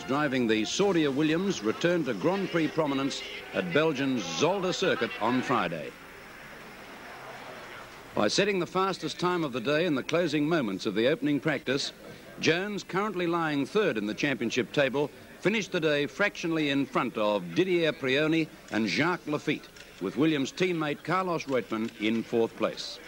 driving the Saudia Williams returned to Grand Prix prominence at Belgium's Zolder circuit on Friday. By setting the fastest time of the day in the closing moments of the opening practice, Jones, currently lying third in the championship table, finished the day fractionally in front of Didier Prioni and Jacques Lafitte, with Williams' teammate Carlos Reutemann in fourth place.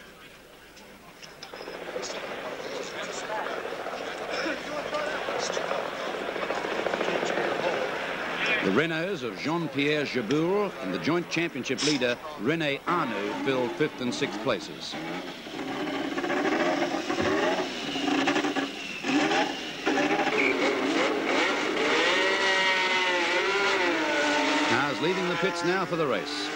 The Renaults of Jean-Pierre Jabbour and the joint championship leader René Arnoux filled fifth and sixth places. Cars leaving the pits now for the race.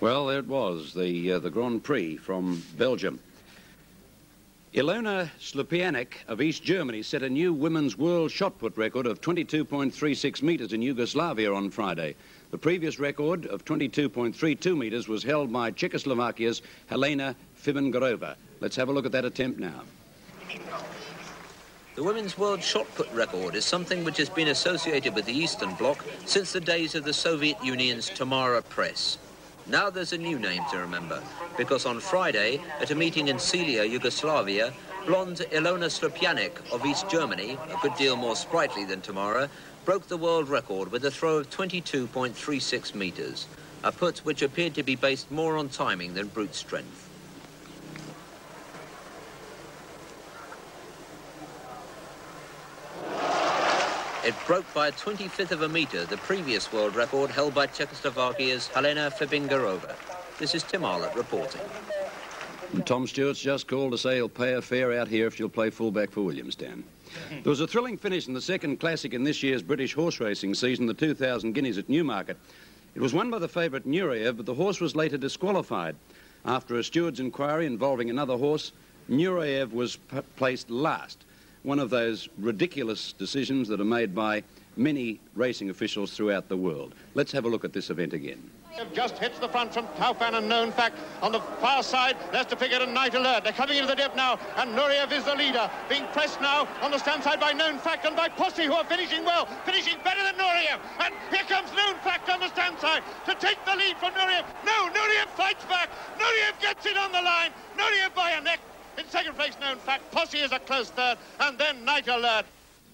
Well, there it was, the Grand Prix from Belgium. Ilona Slupianic of East Germany set a new women's world shot put record of 22.36 metres in Yugoslavia on Friday. The previous record of 22.32 metres was held by Czechoslovakia's Helena Fibengarova. Let's have a look at that attempt now. The women's world shot put record is something which has been associated with the Eastern Bloc since the days of the Soviet Union's Tamara Press. Now there's a new name to remember, because on Friday, at a meeting in Celia, Yugoslavia, blonde Ilona Slupianic of East Germany, a good deal more sprightly than Tamara, broke the world record with a throw of 22.36 metres, a put which appeared to be based more on timing than brute strength. It broke by a 25th of a metre the previous world record held by Czechoslovakia's Helena Fibengarova. This is Tim Arlott reporting. And Tom Stewart's just called to say he'll pay a fare out here if she'll play fullback for Williams, Dan. There was a thrilling finish in the second classic in this year's British horse racing season, the 2,000 guineas at Newmarket. It was won by the favourite Nureyev, but the horse was later disqualified. After a steward's inquiry involving another horse, Nureyev was placed last. One of those ridiculous decisions that are made by many racing officials throughout the world. Let's have a look at this event again. Just hits the front from Taufan and Known Fact. On the far side, there's to figure and Night Alert. They're coming into the dip now, and Nureyev is the leader. Being pressed now on the stand side by Known Fact and by Posse, who are finishing well, finishing better than Nureyev. And here comes Known Fact on the stand side to take the lead from Nureyev. No, Nureyev fights back. Nureyev gets it on the line. Nureyev by a neck. In second place, Known Fact. Posse is a close third, and then Night Alert.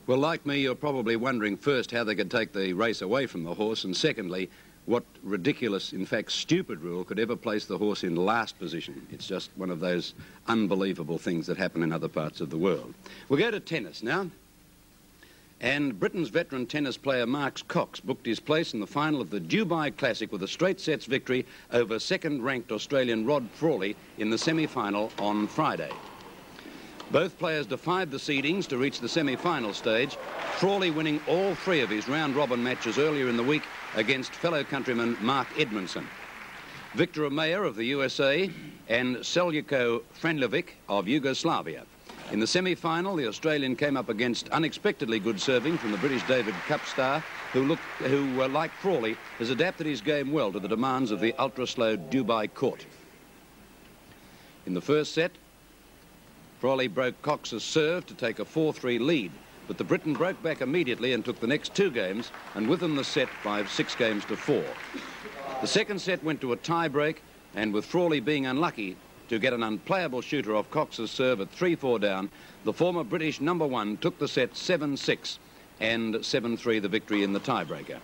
Well, like me, you're probably wondering first how they could take the race away from the horse, and secondly, what ridiculous, in fact, stupid rule could ever place the horse in last position. It's just one of those unbelievable things that happen in other parts of the world. We'll go to tennis now. And Britain's veteran tennis player Mark Cox booked his place in the final of the Dubai Classic with a straight sets victory over second-ranked Australian Rod Frawley in the semi-final on Friday. Both players defied the seedings to reach the semi-final stage, Frawley winning all three of his round-robin matches earlier in the week against fellow countryman Mark Edmondson. Victor Amaya of the USA and Seljuko Franjevic of Yugoslavia. In the semi-final, the Australian came up against unexpectedly good serving from the British David Cup star, who, like Frawley, has adapted his game well to the demands of the ultra-slow Dubai court. In the first set, Frawley broke Cox's serve to take a 4-3 lead, but the Briton broke back immediately and took the next two games, and with them the set by 6 games to 4. The second set went to a tie-break, and with Frawley being unlucky to get an unplayable shooter off Cox's serve at 3-4 down, the former British #1 took the set 7-6. and 7-3 the victory in the tiebreaker.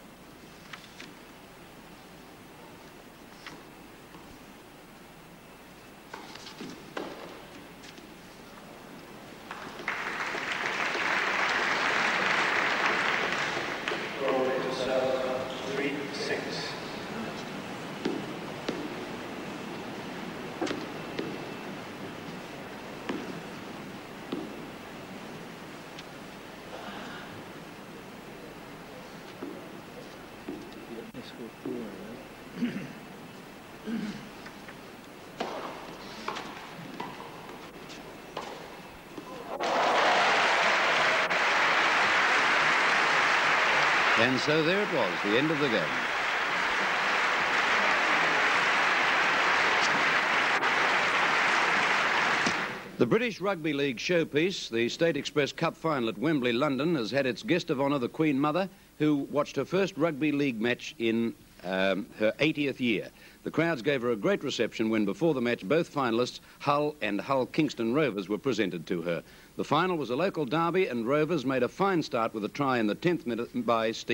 And so there it was, the end of the game. The British Rugby League showpiece, the State Express Cup final at Wembley, London, has had its guest of honour, the Queen Mother, who watched her first rugby league match in her 80th year. The crowds gave her a great reception when, before the match, both finalists, Hull and Hull Kingston Rovers, were presented to her. The final was a local derby, and Rovers made a fine start with a try in the 10th minute by Steve.